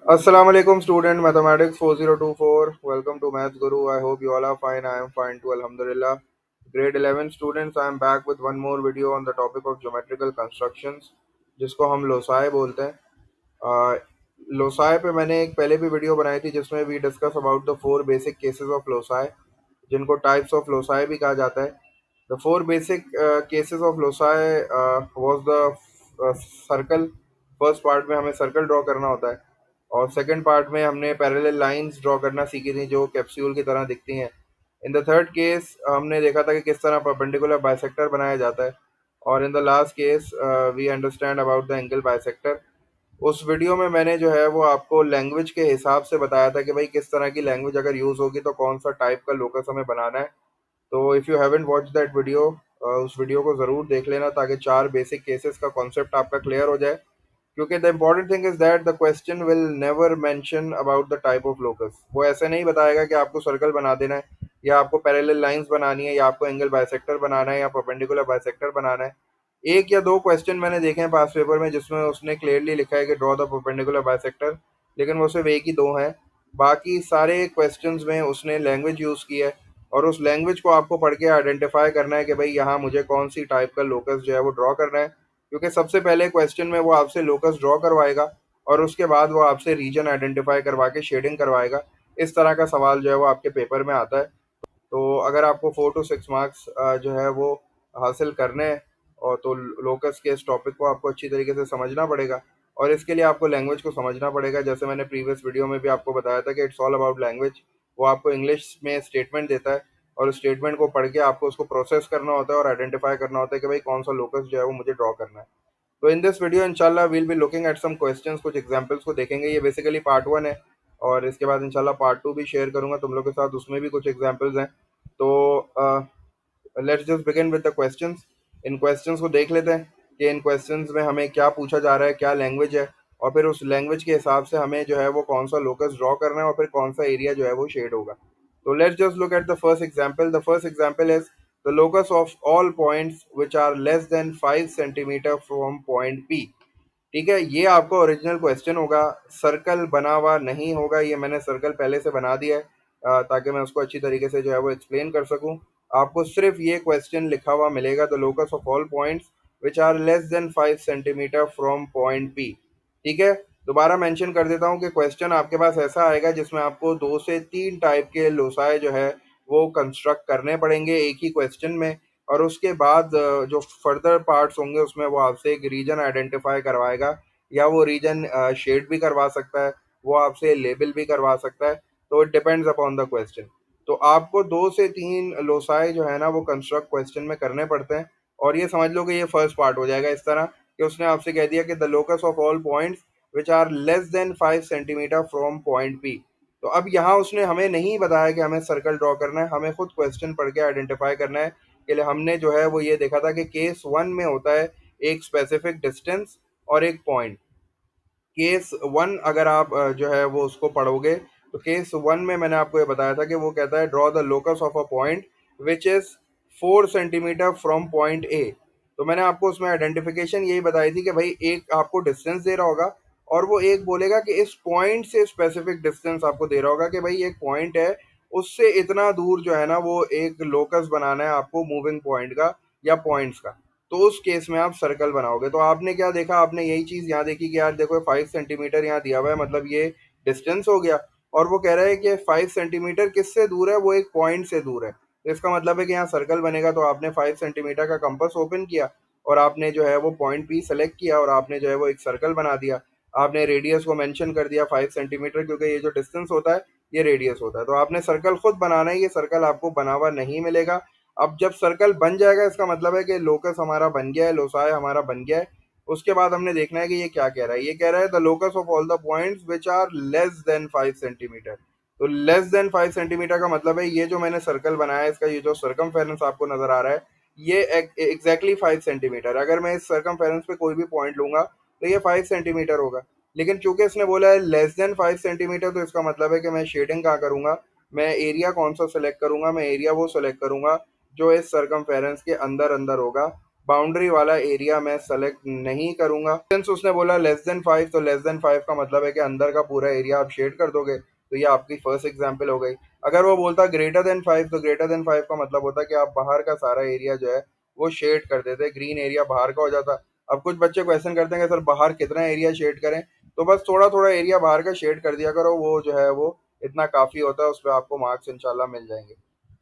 Assalamu alaikum student mathematics 4024. Welcome to Maths Guru. I hope you all are fine. I am fine too, alhamdulillah. Grade 11 students, I am back with one more video on the topic of geometrical constructions जिसको हम लोसाए बोलते हैं। लोसाए पे मैंने एक पहले भी video बनाई थी जिसमें we discuss about the four basic cases of loci, जिनको टाइप्स ऑफ लोसाए भी कहा जाता है। The four basic cases of loci was the circle. First part में हमें सर्कल ड्रॉ करना होता है और सेकंड पार्ट में हमने पैरेलल लाइंस ड्रॉ करना सीखी थी जो कैप्सूल की तरह दिखती हैं। इन द थर्ड केस हमने देखा था कि किस तरह परपेंडिकुलर बाइसेक्टर बनाया जाता है और in the last case we understand about the angle bisector. उस वीडियो में मैंने जो है वो आपको लैंग्वेज के हिसाब से बताया था कि भाई किस तरह की लैंग्वेज अगर यूज़ होगी तो कौन सा टाइप का लोकस हमें बनाना है। तो if you haven't watch that video, उस वीडियो को ज़रूर देख लेना ताकि चार बेसिक केसेस का कॉन्सेप्ट आपका क्लियर हो जाए। क्योंकि the important thing is that the question will never mention about the type of locus. वो ऐसे नहीं बताएगा कि आपको सर्कल बना देना है या आपको पैरेलल लाइंस बनानी है या आपको एंगल बाइसेक्टर बनाना है या परपेंडिकुलर बाइसेक्टर बनाना है। एक या दो क्वेश्चन मैंने देखे हैं पास पेपर में जिसमें उसने क्लियरली लिखा है कि ड्रॉ द परपेंडिकुलर बाइसेक्टर, लेकिन वो सिर्फ एक ही दो हैं। बाकी सारे क्वेश्चंस में उसने लैंग्वेज यूज़ की है और उस लैंग्वेज को आपको पढ़ के आइडेंटिफाई करना है कि भाई यहाँ मुझे कौन सी टाइप का लोकस जो है वो ड्रॉ करना है। क्योंकि सबसे पहले क्वेश्चन में वो आपसे लोकस ड्रॉ करवाएगा और उसके बाद वो आपसे रीजन आइडेंटिफाई करवा के शेडिंग करवाएगा। इस तरह का सवाल जो है वो आपके पेपर में आता है। तो अगर आपको 4 to 6 मार्क्स जो है वो हासिल करने हैं और तो लोकस के इस टॉपिक को आपको अच्छी तरीके से समझना पड़ेगा और इसके लिए आपको लैंग्वेज को समझना पड़ेगा। जैसे मैंने प्रीवियस वीडियो में भी आपको बताया था कि इट्स ऑल अबाउट लैंग्वेज। वो आपको इंग्लिश में स्टेटमेंट देता है और उस स्टेटमेंट को पढ़ के आपको उसको प्रोसेस करना होता है और आइडेंटिफाई करना होता है कि भाई कौन सा लोकस जो है वो मुझे ड्रॉ करना है। तो इन दिस वीडियो इंशाल्लाह will be looking at some questions, कुछ एग्जांपल्स को देखेंगे। ये बेसिकली पार्ट वन है और इसके बाद इंशाल्लाह पार्ट टू भी शेयर करूंगा तुम लोग के साथ, उसमें भी कुछ एग्जांपल्स हैं। तो let's just begin with the questions. In questions को देख लेते हैं कि इन क्वेश्चंस में हमें क्या पूछा जा रहा है, क्या लैंग्वेज है और फिर उस लैंग्वेज के हिसाब से हमें जो है वो कौन सा लोकस ड्रॉ करना है और फिर कौन सा एरिया जो है वो शेड होगा। तो let's just look at the first example. The first example is the locus of all points which are less than 5 centimetre from point P. ठीक है, ये आपका ओरिजिनल क्वेश्चन होगा, सर्कल बना हुआ नहीं होगा। ये मैंने सर्कल पहले से बना दिया है ताकि मैं उसको अच्छी तरीके से जो है वो एक्सप्लेन कर सकूं। आपको सिर्फ ये क्वेश्चन लिखा हुआ मिलेगा, the locus of all points which are less than 5 centimetre from point P. ठीक है, दोबारा मेंशन कर देता हूँ कि क्वेश्चन आपके पास ऐसा आएगा जिसमें आपको 2 से 3 टाइप के लोसाए जो है वो कंस्ट्रक्ट करने पड़ेंगे एक ही क्वेश्चन में। और उसके बाद जो फर्दर पार्ट्स होंगे उसमें वो आपसे एक रीजन आइडेंटिफाई करवाएगा या वो रीजन शेड भी करवा सकता है, वो आपसे लेबल भी करवा सकता है। तो it depends upon the question. तो आपको 2 से 3 लोसाए जो है ना वो कंस्ट्रक्ट क्वेश्चन में करने पड़ते हैं और ये समझ लो कि ये फर्स्ट पार्ट हो जाएगा इस तरह कि उसने आपसे कह दिया कि the locus of all points which are less than 5 centimetre from point P. तो अब यहाँ उसने हमें नहीं बताया कि हमें सर्कल ड्रॉ करना है, हमें खुद क्वेश्चन पढ़ के आइडेंटिफाई करना है। के लिए हमने जो है वो ये देखा था कि केस वन में होता है एक स्पेसिफिक डिस्टेंस और एक पॉइंट। केस वन अगर आप जो है वो उसको पढ़ोगे तो केस वन में मैंने आपको ये बताया था कि वो कहता है draw the locus of a point which is 4 centimetre from point A. तो मैंने आपको उसमें आइडेंटिफिकेशन यही बताई थी कि भाई एक आपको डिस्टेंस दे रहा होगा और वो एक बोलेगा कि इस पॉइंट से स्पेसिफिक डिस्टेंस आपको दे रहा होगा कि भाई एक पॉइंट है, उससे इतना दूर जो है ना वो एक लोकस बनाना है आपको मूविंग पॉइंट का या पॉइंट्स का। तो उस केस में आप सर्कल बनाओगे। तो आपने क्या देखा, आपने यही चीज यहाँ देखी कि यार देखो 5 सेंटीमीटर यहाँ दिया हुआ है, मतलब ये डिस्टेंस हो गया। और वो कह रहा है कि 5 सेंटीमीटर किससे दूर है, वो एक पॉइंट से दूर है। तो इसका मतलब है कि यहाँ सर्कल बनेगा तो आपने 5 सेंटीमीटर का कंपास ओपन किया और आपने जो है वो पॉइंट पी सेलेक्ट किया और आपने जो है वो एक सर्कल बना दिया। आपने रेडियस को मेंशन कर दिया 5 सेंटीमीटर, क्योंकि ये जो डिस्टेंस होता है ये रेडियस होता है। तो आपने सर्कल खुद बनाना है, ये सर्कल आपको बना हुआ नहीं मिलेगा। अब जब सर्कल बन जाएगा इसका मतलब है कि लोकस हमारा बन गया है, लोसाय हमारा बन गया है। उसके बाद हमने देखना है कि ये क्या कह रहा है। ये कह रहा है the locus of all the points which are less than 5 centimetre. तो लेस देन 5 सेंटीमीटर का मतलब है ये जो मैंने सर्कल बनाया है इसका ये जो सर्कमफेरेंस आपको नजर आ रहा है ये एग्जैक्टली 5 सेंटीमीटर। अगर मैं इस सर्कमफेरेंस पे कोई भी पॉइंट लूंगा तो ये 5 सेंटीमीटर होगा। लेकिन चूंकि इसने बोला है लेस देन 5 सेंटीमीटर तो इसका मतलब है कि मैं शेडिंग कहाँ करूंगा, मैं एरिया कौन सा सेलेक्ट करूंगा, मैं एरिया वो सेलेक्ट करूंगा जो इस सर्कमफेरेंस के अंदर अंदर होगा बाउंड्री वाला एरिया मैं सेलेक्ट नहीं करूंगा। सिंस उसने बोला लेस देन 5, तो लेस देन 5 का मतलब है कि अंदर का पूरा एरिया आप शेड कर दोगे, तो ये आपकी फर्स्ट एग्जाम्पल हो गई। अगर वो बोलता ग्रेटर देन 5, तो ग्रेटर देन 5 का मतलब होता कि आप बाहर का सारा एरिया जो है वो शेड कर देते, ग्रीन एरिया बाहर का हो जाता। अब कुछ बच्चे क्वेश्चन करते हैं कि सर बाहर कितना एरिया शेड करें, तो बस थोड़ा थोड़ा एरिया बाहर का शेड कर दिया करो, वो जो है वो इतना काफी होता है, उस पर आपको मार्क्स इंशाल्लाह मिल जाएंगे।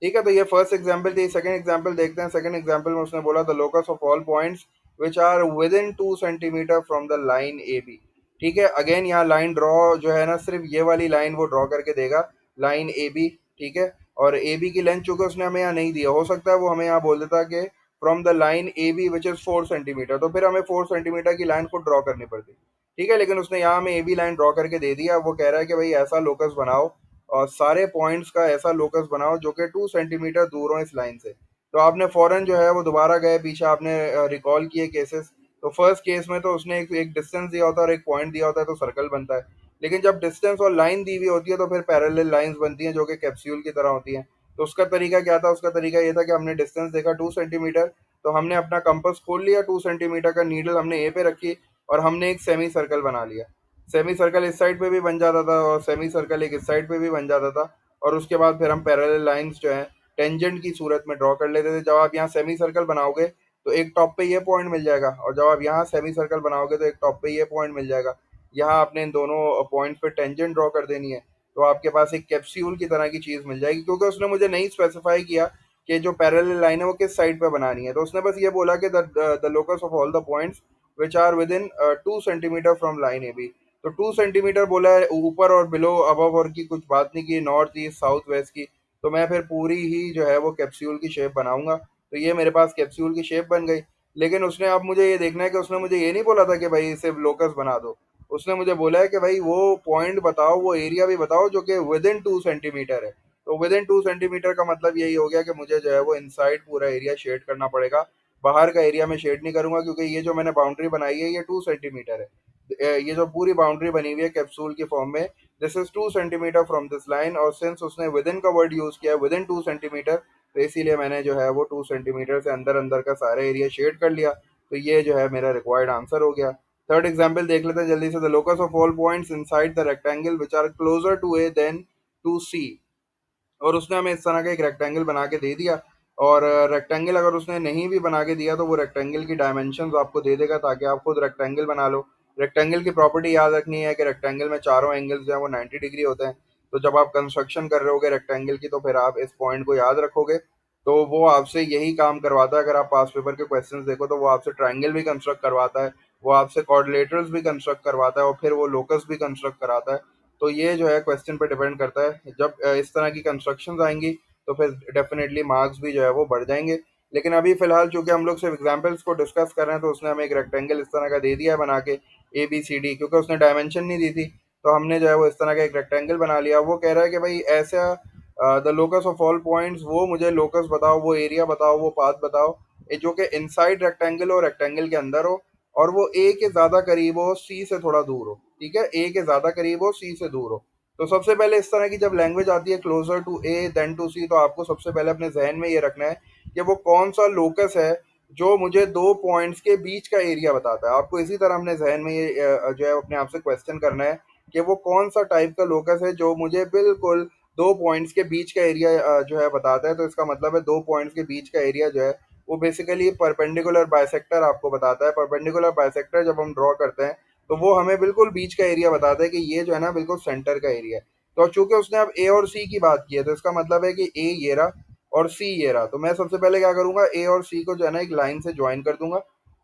ठीक है, तो ये फर्स्ट एग्जाम्पल थी। सेकंड एग्जाम्पल देखते हैं। सेकंड एग्जाम्पल में उसने बोला the locus of all points which are within 2 centimetre from the line A B. ठीक है, अगेन यहाँ लाइन ड्रॉ जो है ना, सिर्फ ये वाली लाइन वो ड्रॉ करके देगा, लाइन ए बी। ठीक है, और ए बी की लेंथ चूंकि उसने हमें यहाँ नहीं दिया, हो सकता है वो हमें यहाँ बोल देता कि from the line A B which is 4 centimetre, तो फिर हमें 4 सेंटीमीटर की लाइन को ड्रॉ करनी पड़ती। ठीक है, लेकिन उसने यहाँ हमें ए बी लाइन ड्रॉ करके दे दिया। वो कह रहा है कि भाई ऐसा लोकस बनाओ और सारे पॉइंट्स का ऐसा लोकस बनाओ जो कि 2 सेंटीमीटर दूर हो इस लाइन से। तो आपने फौरन जो है वो दोबारा गए पीछे, आपने रिकॉल किए केसेस। तो फर्स्ट केस में तो उसने एक डिस्टेंस दिया होता है और एक पॉइंट दिया होता है, तो सर्कल बनता है। लेकिन जब डिस्टेंस और लाइन दी हुई होती है तो फिर पैरेलल लाइंस बनती हैं जो कि कैप्सूल की तरह होती हैं। तो उसका तरीका क्या था? उसका तरीका ये था कि हमने डिस्टेंस देखा 2 सेंटीमीटर, तो हमने अपना कंपास खोल लिया, 2 सेंटीमीटर का नीडल हमने ए पे रखी और हमने एक सेमी सर्कल बना लिया। सेमी सर्कल इस साइड पे भी बन जाता था और सेमी सर्कल एक इस साइड पे भी बन जाता था। और उसके बाद फिर हम पैरेलल लाइंस जो है टेंजेंट की सूरत में ड्रॉ कर लेते थे। जब आप यहाँ सेमी सर्कल बनाओगे तो एक टॉप पे ये पॉइंट मिल जाएगा, और जब आप यहाँ सेमी सर्कल बनाओगे तो एक टॉप पे ये पॉइंट मिल जाएगा। यहाँ आपने इन दोनों पॉइंट पे टेंजेंट ड्रॉ कर देनी है, तो आपके पास एक कैप्सूल की तरह की चीज मिल जाएगी। क्योंकि उसने मुझे नहीं स्पेसिफाई किया कि जो पैरेलल लाइन है वो किस साइड पे बनानी है, तो उसने बस ये बोला कि the locus of all the points which are within 2 centimetre from line A B. तो 2 सेंटीमीटर बोला है, ऊपर और बिलो अबव और की कुछ बात नहीं की, नॉर्थ ईस्ट साउथ वेस्ट की। तो मैं फिर पूरी ही जो है वो कैप्सूल की शेप बनाऊंगा। तो ये मेरे पास कैप्सूल की शेप बन गई। लेकिन उसने, अब मुझे ये देखना है कि उसने मुझे ये नहीं बोला था कि भाई इसे लोकस बना दो। उसने मुझे बोला है कि भाई वो पॉइंट बताओ, वो एरिया भी बताओ जो कि विद इन 2 सेंटीमीटर है। तो विद इन 2 सेंटीमीटर का मतलब यही हो गया कि मुझे जो है वो इनसाइड पूरा एरिया शेड करना पड़ेगा। बाहर का एरिया में शेड नहीं करूंगा, क्योंकि ये जो मैंने बाउंड्री बनाई है ये 2 सेंटीमीटर है। ये जो पूरी बाउंड्री बनी हुई है कैप्सूल की फॉर्म में, this is 2 centimetre from this line. और सिंस उसने विद इन का वर्ड यूज किया है, विद इन 2 सेंटीमीटर, तो इसीलिए मैंने जो है वो 2 सेंटीमीटर से अंदर अंदर का सारा एरिया शेड कर लिया। तो ये जो है मेरा रिक्वायर्ड आंसर हो गया। थर्ड एग्जाम्पल देख लेते हैं जल्दी से। The locus of all points inside the rectangle which are closer to A than to C. और उसने हमें इस तरह का एक रेक्टेंगल बना के दे दिया। और रेक्टेंगल अगर उसने नहीं भी बना के दिया तो वो रेक्टेंगल की डायमेंशंस आपको दे देगा, ताकि आप खुद रेक्टेंगल बना लो। रेक्टेंगल की प्रॉपर्टी याद रखनी है कि रेक्टेंगल में चारों एंगल्स जो है वो 90 डिग्री होते हैं। तो जब आप कंस्ट्रक्शन कर रहे होगे रेक्टेंगल की, तो फिर आप इस पॉइंट को याद रखोगे। तो वो आपसे यही काम करवाता है। अगर आप पास पेपर के क्वेश्चंस देखो तो वो आपसे ट्रायंगल भी कंस्ट्रक्ट करवाता है, वो आपसे कोऑर्डिनेटर्स भी कंस्ट्रक्ट करवाता है, और फिर वो लोकस भी कंस्ट्रक्ट कराता है। तो ये जो है क्वेश्चन पे डिपेंड करता है। जब इस तरह की कंस्ट्रक्शंस आएंगी तो फिर डेफिनेटली मार्क्स भी जो है वो बढ़ जाएंगे। लेकिन अभी फिलहाल चूंकि हम लोग सिर्फ एग्जाम्पल्स को डिस्कस कर रहे हैं, तो उसने हमें एक रेक्टेंगल इस तरह का दे दिया है बना के, ए बी सी डी, क्योंकि उसने डायमेंशन नहीं दी थी। तो हमने जो है वो इस तरह का एक रेक्टेंगल बना लिया। वो कह रहा है कि भाई ऐसा the locus of all points, वो मुझे लोकस बताओ, वो एरिया बताओ, वो पाथ बताओ जो कि इनसाइड रेक्टेंगल हो, रेक्टेंगल के अंदर हो, और वो ए के ज्यादा करीब हो, सी से थोड़ा दूर हो। ठीक है, ए के ज्यादा करीब हो, सी से दूर हो। तो सबसे पहले इस तरह की जब लैंग्वेज आती है closer to A than to C, तो आपको सबसे पहले अपने जहन में ये रखना है कि वो कौन सा लोकस है जो मुझे दो पॉइंट्स के बीच का एरिया बताता है। आपको इसी तरह अपने जहन में ये जो है अपने आप से क्वेश्चन करना है कि वो कौन सा टाइप का लोकस है जो मुझे बिल्कुल दो पॉइंट्स के बीच का एरिया जो है बताता है। तो इसका मतलब है दो पॉइंट्स के बीच का एरिया जो है वो बेसिकली परपेंडिकुलर बाइसेक्टर आपको बताता है। परपेंडिकुलर बाइसेक्टर जब हम ड्रॉ करते हैं तो वो हमें बिल्कुल बीच का एरिया बताता है कि ये जो है ना बिल्कुल सेंटर का एरिया है। तो चूंकि उसने अब ए और सी की बात की है, तो इसका मतलब है कि ए ये रहा और सी ये रहा। तो मैं सबसे पहले क्या करूंगा, ए और सी को जो है ना एक लाइन से ज्वाइन कर दूंगा,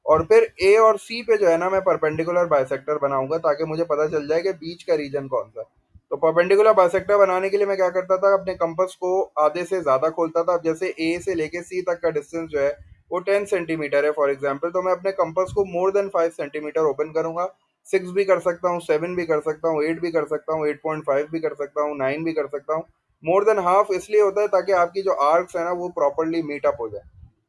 और फिर ए और सी पे जो है ना मैं परपेंडिकुलर बाइसेक्टर बनाऊंगा, ताकि मुझे पता चल जाए कि बीच का रीजन कौन सा है। तो परपेंडिकुलर बाइसेक्टर बनाने के लिए मैं क्या करता था, अपने कंपास को आधे से ज्यादा खोलता था। अब जैसे ए से लेके सी तक का डिस्टेंस जो है वो 10 सेंटीमीटर है फॉर एग्जाम्पल, तो मैं अपने कंपास को मोर देन 5 सेंटीमीटर ओपन करूंगा। 6 भी कर सकता हूँ, 7 भी कर सकता हूँ, 8 भी कर सकता हूँ, 8.5 भी कर सकता हूँ, 9 भी कर सकता हूँ। मोर देन हाफ इसलिए होता है ताकि आपकी जो आर्क्स है ना वो प्रॉपरली मीट अप हो जाए।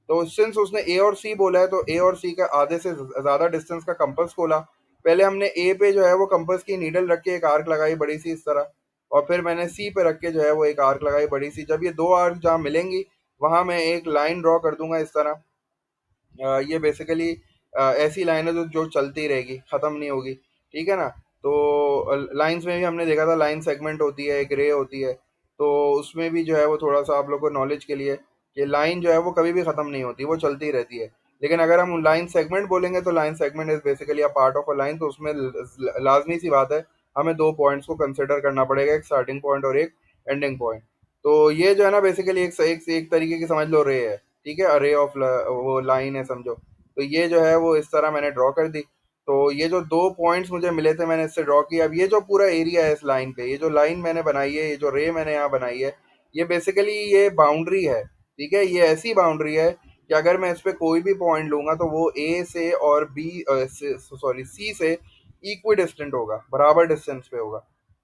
तो सिंस उसने ए और सी बोला है, तो ए और सी का आधे से ज्यादा डिस्टेंस का कंपास खोला। पहले हमने ए पे जो है वो कंपास की नीडल रख के एक आर्क लगाई बड़ी सी इस तरह, और फिर मैंने सी पे रख के जो है वो एक आर्क लगाई बड़ी सी। जब ये दो आर्क जहाँ मिलेंगी वहां मैं एक लाइन ड्रॉ कर दूंगा इस तरह। ये बेसिकली ऐसी लाइन है जो चलती रहेगी, खत्म नहीं होगी। ठीक है ना। तो लाइंस में भी हमने देखा था, लाइन सेगमेंट होती है, एक रे होती है। तो उसमें भी जो है वो थोड़ा सा आप लोग को नॉलेज के लिए, कि लाइन जो है वो कभी भी खत्म नहीं होती, वो चलती रहती है। लेकिन अगर हम लाइन सेगमेंट बोलेंगे तो line segment is basically a part of a line, तो उसमें लाजमी सी बात है, हमें दो पॉइंट्स को कंसिडर करना पड़ेगा, एक स्टार्टिंग पॉइंट और एक एंडिंग पॉइंट। तो ये जो है ना बेसिकली एक तरीके की समझ लो रे है। ठीक है, अरे ऑफ वो लाइन है समझो। तो ये जो है वो इस तरह मैंने ड्रॉ कर दी। तो ये जो दो पॉइंट्स मुझे मिले थे मैंने इससे ड्रॉ किया। अब ये जो पूरा एरिया है इस लाइन पे, ये जो लाइन मैंने बनाई है, ये जो रे मैंने यहाँ बनाई है, ये बेसिकली ये बाउंड्री है। ठीक है, ये ऐसी बाउंड्री है कि अगर मैं इस पे कोई भी पॉइंट लूंगा तो वो ए से और बी सॉरी सी से इक्वी डिस्टेंट होगा, बराबर डिस्टेंस पे होगा।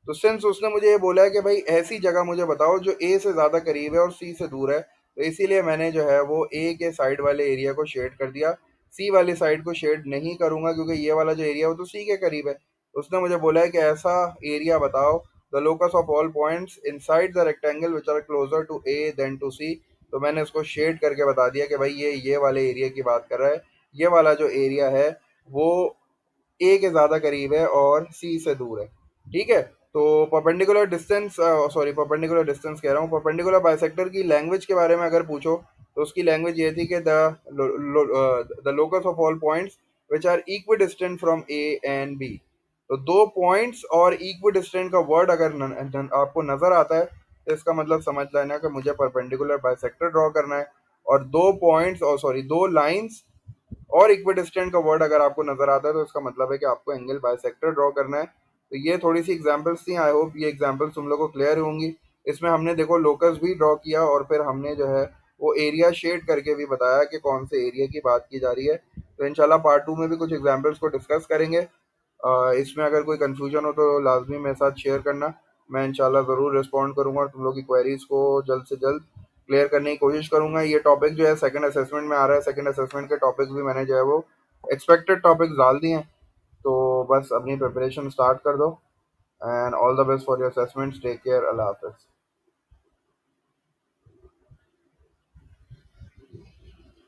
तो सिंस उसने मुझे ये बोला है कि भाई ऐसी जगह मुझे बताओ जो ए से ज़्यादा करीब है और सी से दूर है, तो इसीलिए मैंने जो है वो ए के साइड वाले एरिया को शेड कर दिया। सी वाली साइड को शेड नहीं करूंगा क्योंकि ये वाला जो एरिया है वो तो सी के करीब है। उसने मुझे बोला है कि ऐसा एरिया बताओ, the locus of all points inside the rectangle which are closer to A than to C. तो मैंने उसको शेड करके बता दिया कि भाई ये वाले एरिया की बात कर रहा है। ये वाला जो एरिया है वो ए के ज़्यादा करीब है और सी से दूर है। ठीक है। तो perpendicular distance, sorry perpendicular distance कह रहा हूँ, परपेंडिकुलर बाइसेक्टर की लैंग्वेज के बारे में अगर पूछो तो उसकी लैंग्वेज ये थी कि the locus of all points which are equidistant from A and B. तो दो पॉइंट्स और इक्वी डिस्टेंट का वर्ड अगर आपको नजर आता है तो इसका मतलब समझ लेना कि मुझे परपेंडिकुलर बाइसेक्टर ड्रॉ करना है। और दो पॉइंट्स और सॉरी दो लाइंस और इक्विडिस्टेंट का वर्ड अगर आपको नजर आता है तो इसका मतलब है कि आपको एंगल बाइसेक्टर ड्रॉ करना है। तो ये थोड़ी सी एग्जांपल्स थी, आई होप ये एग्जांपल्स तुम लोग को क्लियर होंगी। इसमें हमने देखो लोकस भी ड्रॉ किया और फिर हमने जो है वो एरिया शेड करके भी बताया कि कौन से एरिया की बात की जा रही है। तो इंशाल्लाह पार्ट टू में भी कुछ एग्जांपल्स को डिस्कस करेंगे। इसमें अगर कोई कंफ्यूजन हो तो लाजमी मेरे साथ शेयर करना। मैं इंशाल्लाह ज़रूर रिस्पॉन्ड करूंगा और तुम लोग की क्वेरीज को जल्द से जल्द क्लियर करने की कोशिश करूंगा। ये टॉपिक जो है सेकंड असेसमेंट में आ रहा है, सेकंड असेसमेंट के टॉपिक्स भी मैंने जो है वो एक्सपेक्टेड टॉपिक्स डाल दिए हैं। तो बस अपनी प्रिपरेशन स्टार्ट कर दो। And all the best for your assessments, take care, अल्लाह हाफिज़।